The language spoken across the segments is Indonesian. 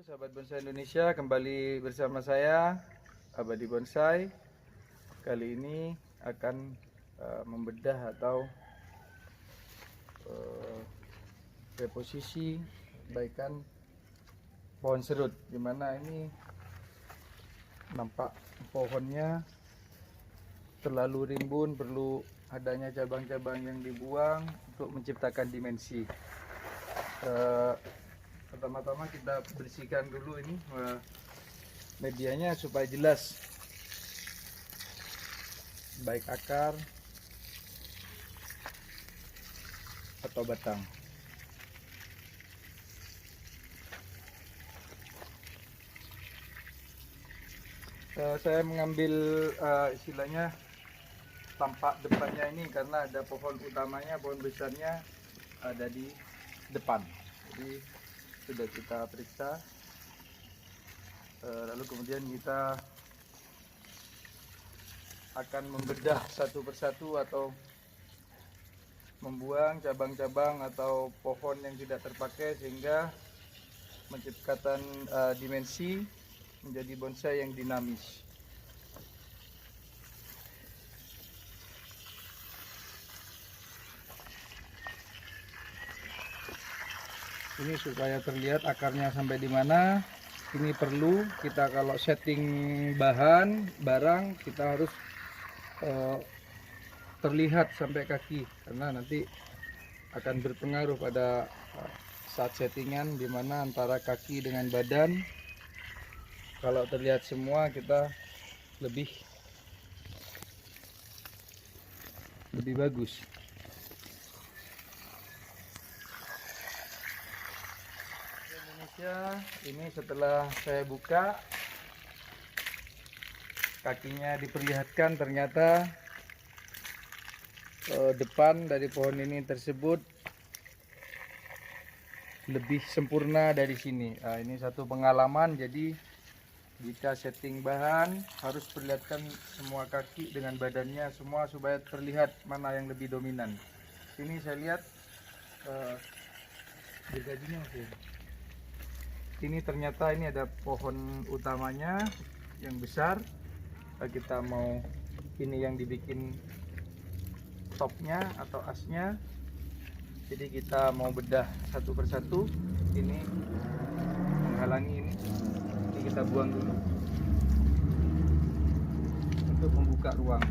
Sahabat bonsai Indonesia, kembali bersama saya Abadi Bonsai. Kali ini akan membedah atau reposisi perbaikan pohon serut, dimana ini nampak pohonnya terlalu rimbun, perlu adanya cabang-cabang yang dibuang untuk menciptakan dimensi. Pertama-tama kita bersihkan dulu ini medianya supaya jelas, baik akar atau batang. Saya mengambil istilahnya tampak depannya ini karena ada pohon utamanya, pohon besarnya ada di depan. Jadi sudah kita periksa, lalu kemudian kita akan membedah satu persatu atau membuang cabang-cabang atau pohon yang tidak terpakai sehingga menciptakan dimensi menjadi bonsai yang dinamis. Ini supaya terlihat akarnya sampai di mana. Ini perlu kita kalau setting bahan barang kita harus terlihat sampai kaki, karena nanti akan berpengaruh pada saat settingan, dimana antara kaki dengan badan kalau terlihat semua kita lebih bagus. Indonesia ini setelah saya buka, kakinya diperlihatkan, ternyata depan dari pohon ini tersebut lebih sempurna dari sini. Ini satu pengalaman, jadi jika setting bahan harus perlihatkan semua kaki dengan badannya semua supaya terlihat mana yang lebih dominan. Ini saya lihat gergajinya oke. Ini ternyata ini ada pohon utamanya yang besar. Kita mau ini yang dibikin topnya atau asnya. Jadi kita mau bedah satu persatu. Ini menghalangi ini kita buang dulu untuk membuka ruang.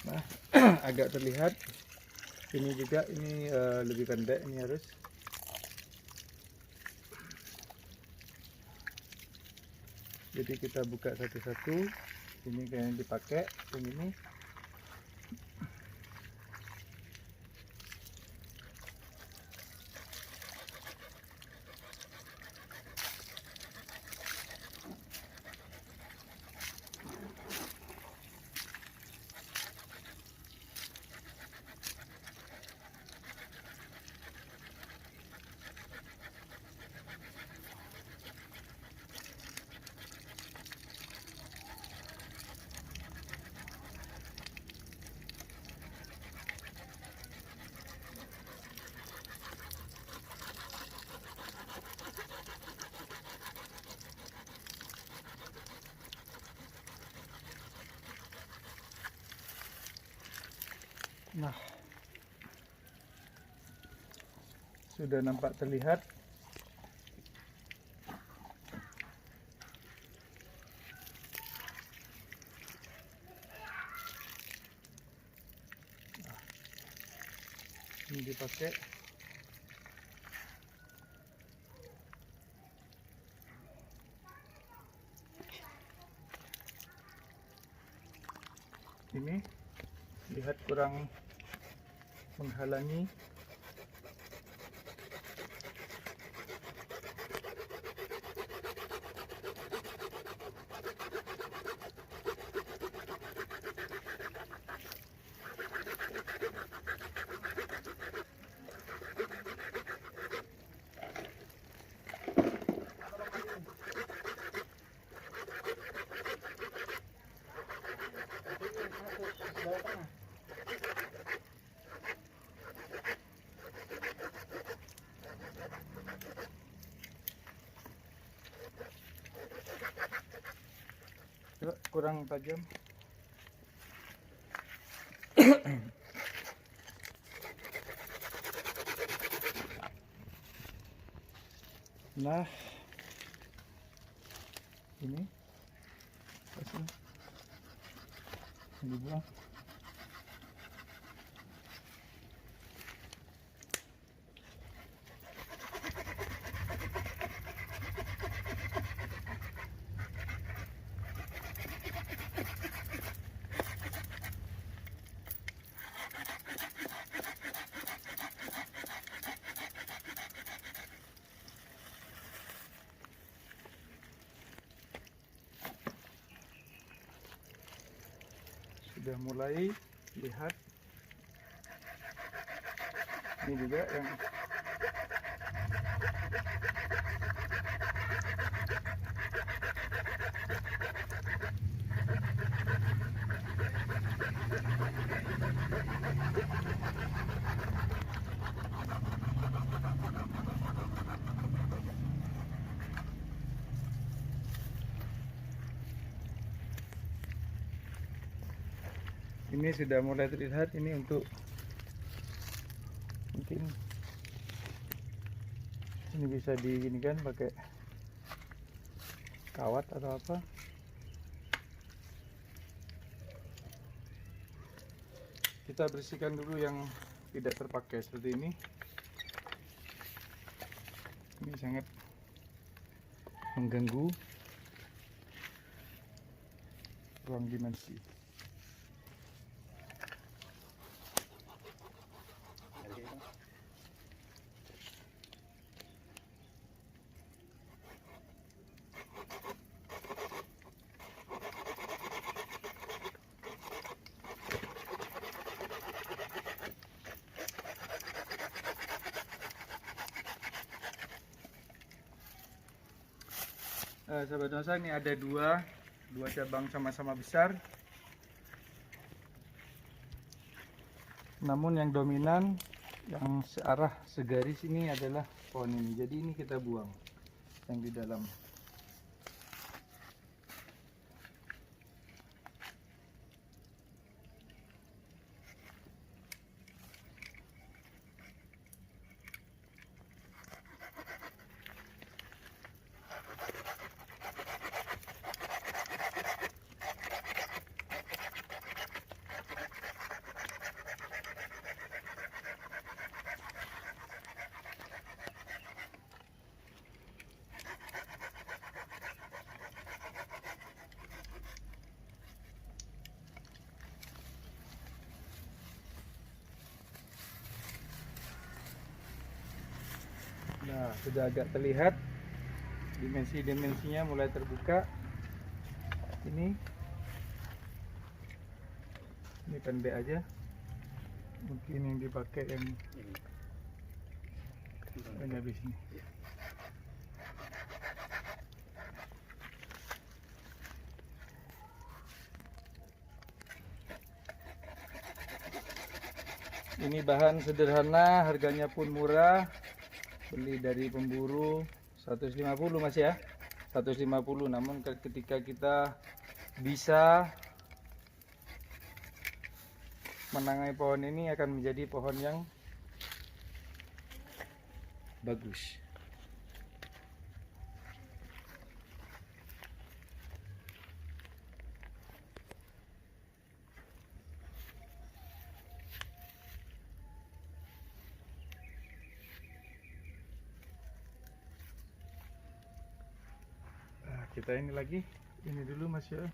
Nah, agak terlihat. Ini juga ini lebih pendek, ini harus. Jadi kita buka satu-satu. Ini kayak yang dipakai, yang ini. Nah, sudah nampak terlihat. Nah, ini dipakai. Ini lihat kurang menghalangi. kurang tajam. Nah, ini pasang dibuang. Sudah mulai lihat, ini juga yang ini sudah mulai terlihat. Ini untuk mungkin ini bisa diginikan pakai kawat atau apa. Kita bersihkan dulu yang tidak terpakai seperti ini. Ini sangat mengganggu ruang dimensi. Sahabat Nuansa, ini ada dua cabang sama-sama besar, namun yang dominan yang searah segaris ini adalah pohon ini. Jadi ini kita buang yang di dalam. Nah, sudah agak terlihat dimensi-dimensinya mulai terbuka. Ini pendek aja, mungkin yang dipakai yang habis ini. Ini bahan sederhana, harganya pun murah. Beli dari pemburu 150 Mas ya, 150. Namun ketika kita bisa menangani pohon ini, akan menjadi pohon yang bagus. Kita ini lagi, ini dulu Mas ya.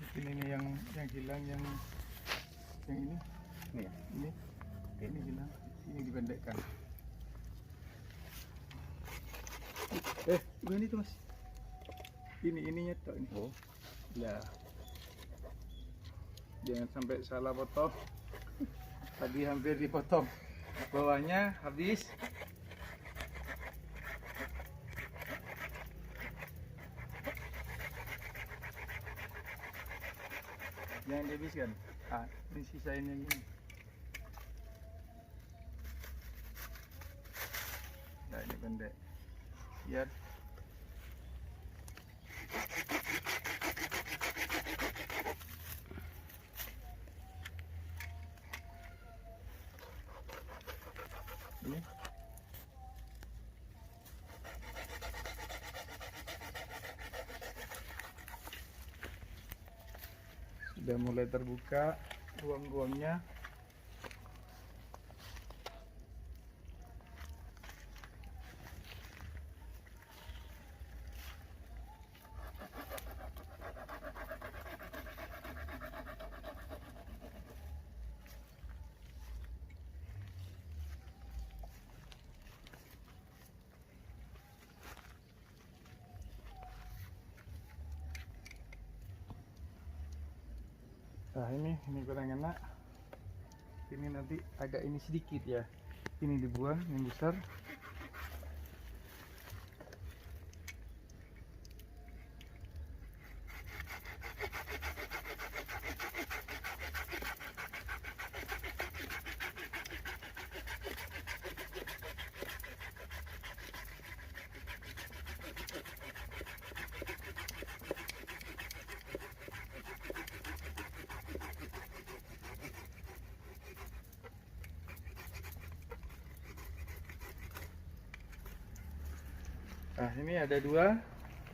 Mungkin ini yang hilang, yang ini. Nih, ini hilang. Ini dipendekkan. Bukan itu Mas. Ininya tok ini. Oh. Lah. Jangan sampai salah potong. Tadi hampir dipotong. Bawahnya habis. Jangan dihabiskan. Ini sisain yang ini. Nah, ini pendek. Lihat. sudah mulai terbuka ruang-ruangnya. Nah ini kurang enak. Ini nanti agak ini sedikit ya. Ini dibuang yang besar. Nah ini ada dua,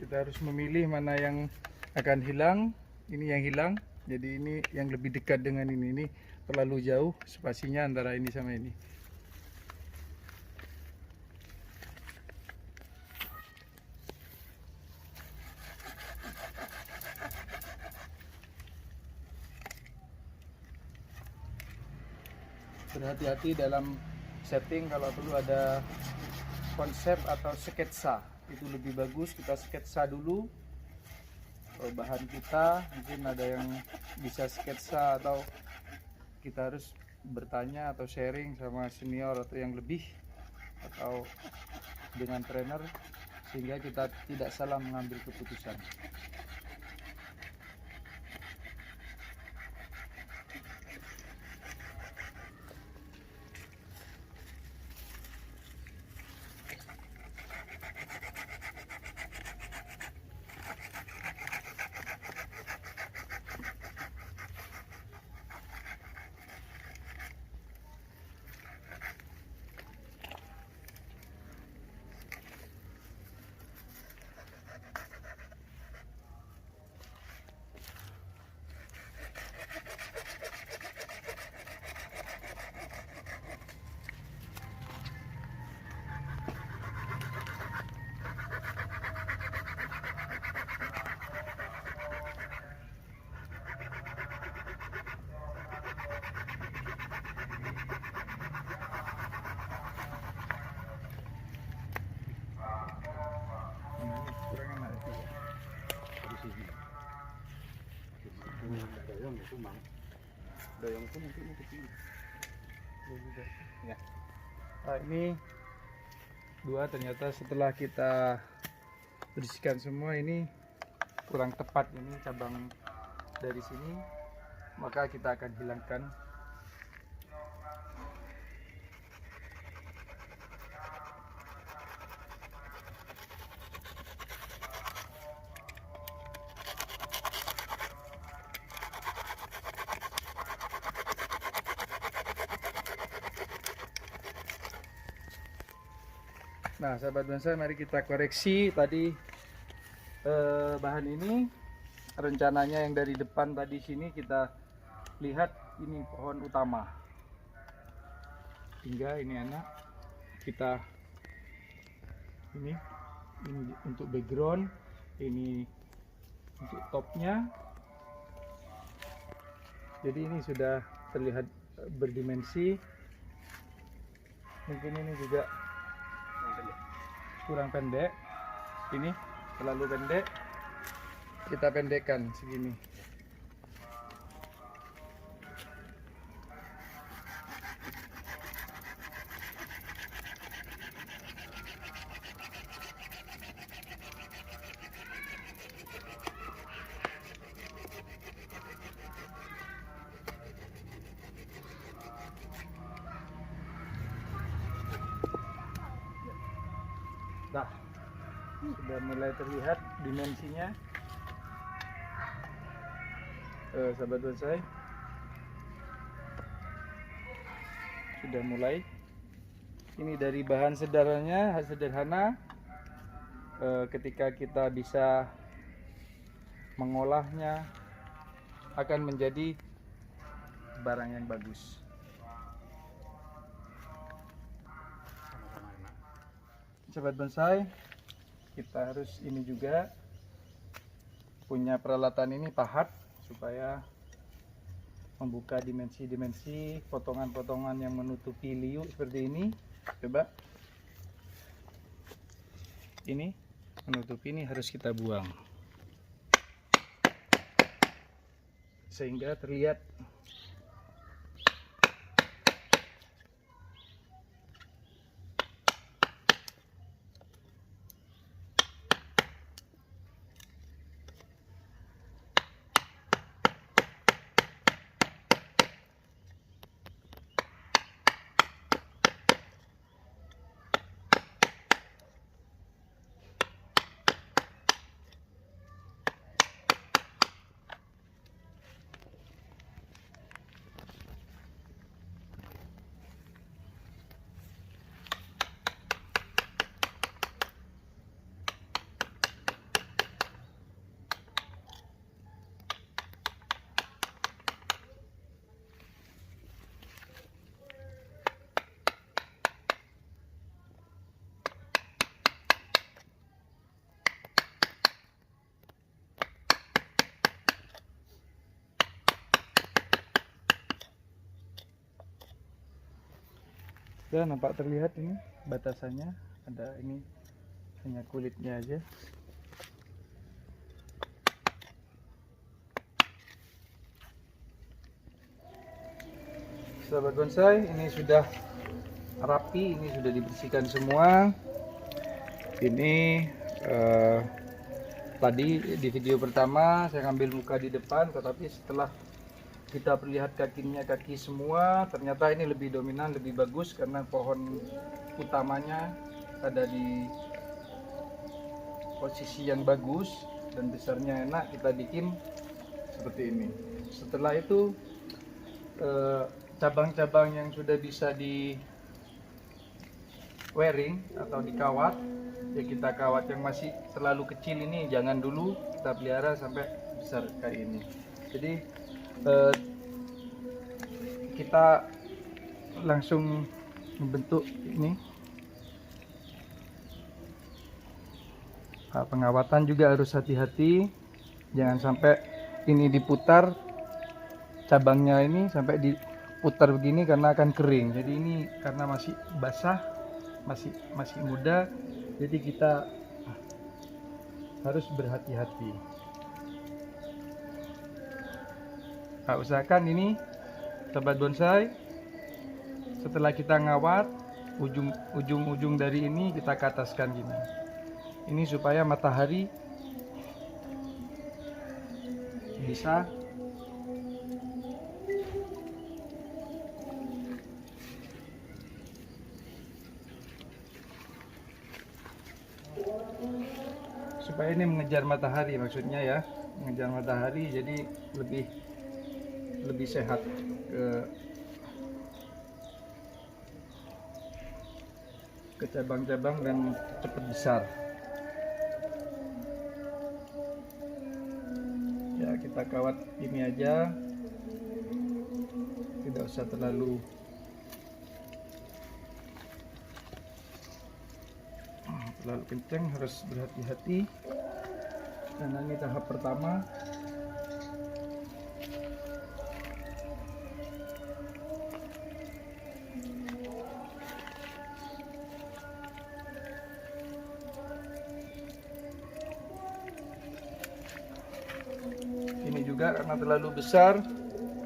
kita harus memilih mana yang akan hilang. Ini yang hilang, jadi ini yang lebih dekat dengan ini terlalu jauh spasinya antara ini sama ini. Berhati-hati dalam setting, kalau perlu ada konsep atau sketsa, itu lebih bagus kita sketsa dulu bahan kita. Mungkin ada yang bisa sketsa, atau kita harus bertanya atau sharing sama senior atau yang lebih, atau dengan trainer, sehingga kita tidak salah mengambil keputusan. Dayangku mungkin kecil. Ya. Nah, ini dua, ternyata setelah kita bersihkan semua ini kurang tepat, ini cabang dari sini, maka kita akan hilangkan. Nah, sahabat bonsai, mari kita koreksi tadi bahan ini. Rencananya yang dari depan tadi sini kita lihat ini pohon utama, hingga ini anak kita ini untuk background, ini untuk topnya. Jadi ini sudah terlihat berdimensi. Mungkin ini juga kurang pendek, ini terlalu pendek, kita pendekkan segini. Nah, sudah mulai terlihat dimensinya, sahabat bonsai, sudah mulai. Ini dari bahan sederhana, ketika kita bisa mengolahnya, akan menjadi barang yang bagus. Sobat bonsai, kita harus ini juga punya peralatan ini, pahat, supaya membuka dimensi-dimensi potongan-potongan yang menutupi liu seperti ini. Coba ini menutupi, ini harus kita buang sehingga terlihat ya, nampak terlihat ini batasannya, ada ini hanya kulitnya aja. Sahabat bonsai, ini sudah rapi, ini sudah dibersihkan semua. Ini tadi di video pertama saya ngambil muka di depan, tetapi setelah kita perlihat kakinya, kaki semua, ternyata ini lebih dominan, lebih bagus karena pohon utamanya ada di posisi yang bagus dan besarnya enak. Kita bikin seperti ini. Setelah itu cabang-cabang yang sudah bisa di wearing atau dikawat, ya kita kawat. Yang masih terlalu kecil ini jangan dulu, kita pelihara sampai besar kayak ini. Jadi kita langsung membentuk ini. Pengawatan juga harus hati-hati, jangan sampai ini diputar, cabangnya ini sampai diputar begini karena akan kering. Jadi ini karena masih basah, masih muda, jadi kita harus berhati-hati. Usahakan ini, sobat bonsai, setelah kita ngawat, ujung-ujung dari ini kita ke ataskan gini. Ini supaya matahari bisa supaya ini mengejar matahari, maksudnya ya, mengejar matahari, jadi lebih sehat ke cabang-cabang dan cepat besar. Ya, kita kawat ini aja, tidak usah terlalu kencang, harus berhati-hati karena ini tahap pertama. Ini juga karena terlalu besar,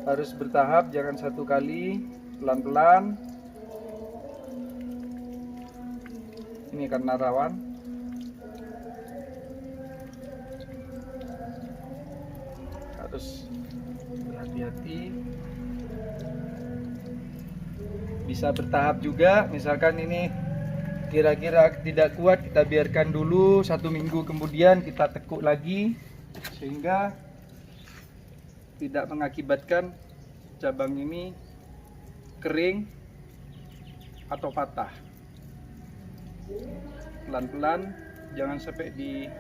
harus bertahap, jangan satu kali, pelan-pelan. Ini karena rawan. Harus berhati-hati. Bisa bertahap juga, misalkan ini kira-kira tidak kuat, kita biarkan dulu 1 minggu, kemudian kita tekuk lagi sehingga tidak mengakibatkan cabang ini kering atau patah. Pelan-pelan, jangan sampai di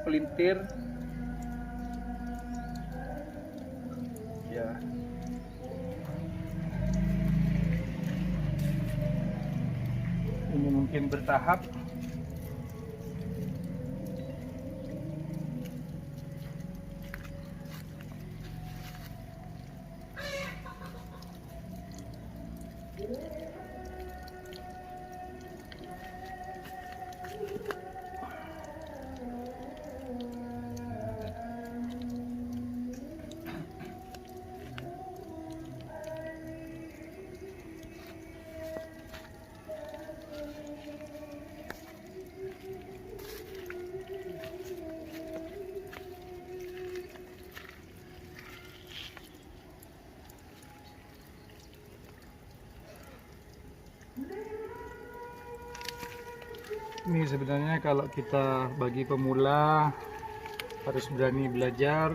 pelintir Ini mungkin bertahap. Ini sebenarnya kalau kita bagi pemula harus berani belajar.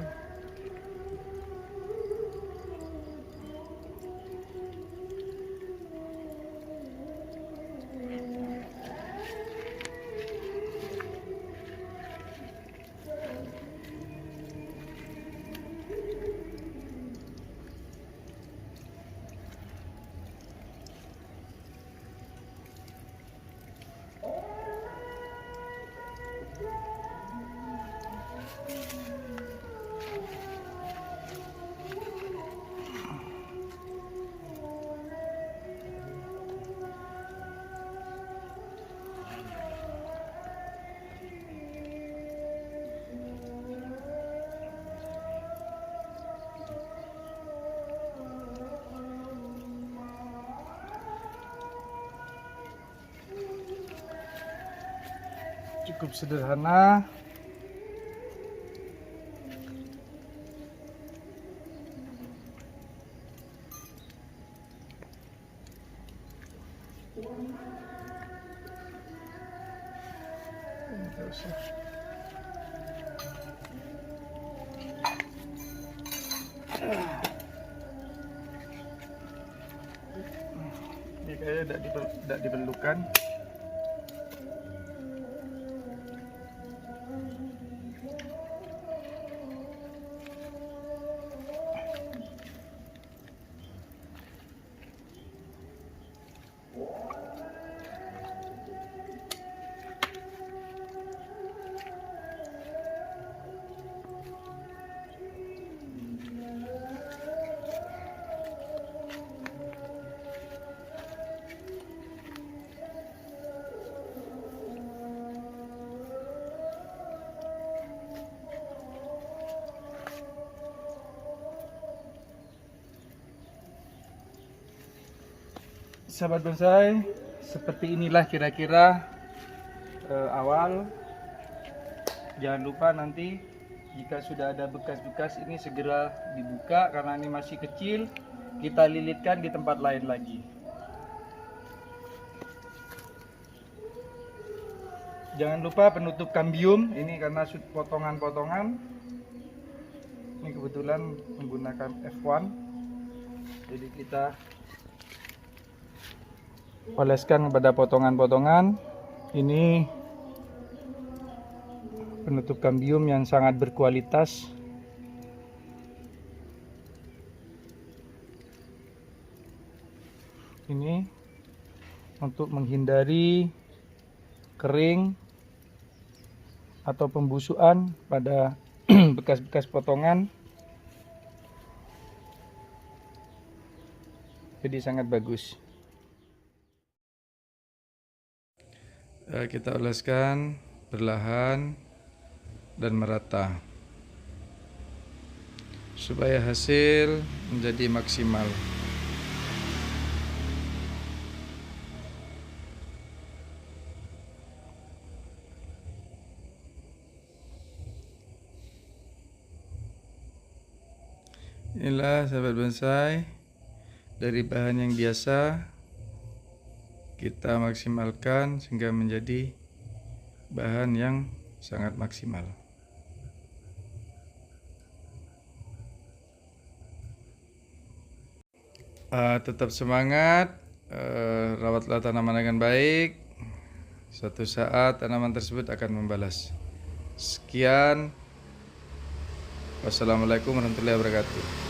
Cukup sederhana. Ini kayaknya tidak diperlukan. Sahabat bonsai, seperti inilah kira-kira awal. Jangan lupa nanti jika sudah ada bekas-bekas ini segera dibuka, karena ini masih kecil, kita lilitkan di tempat lain lagi. Jangan lupa penutup kambium ini, karena potongan-potongan ini kebetulan menggunakan F1, jadi kita oleskan pada potongan-potongan. Ini penutup kambium yang sangat berkualitas. Ini untuk menghindari kering atau pembusukan pada bekas-bekas potongan. Jadi sangat bagus. Kita oleskan perlahan dan merata supaya hasil menjadi maksimal. Inilah sahabat bonsai, dari bahan yang biasa kita maksimalkan sehingga menjadi bahan yang sangat maksimal. Tetap semangat, rawatlah tanaman dengan baik. Suatu saat tanaman tersebut akan membalas. Sekian. Wassalamualaikum warahmatullahi wabarakatuh.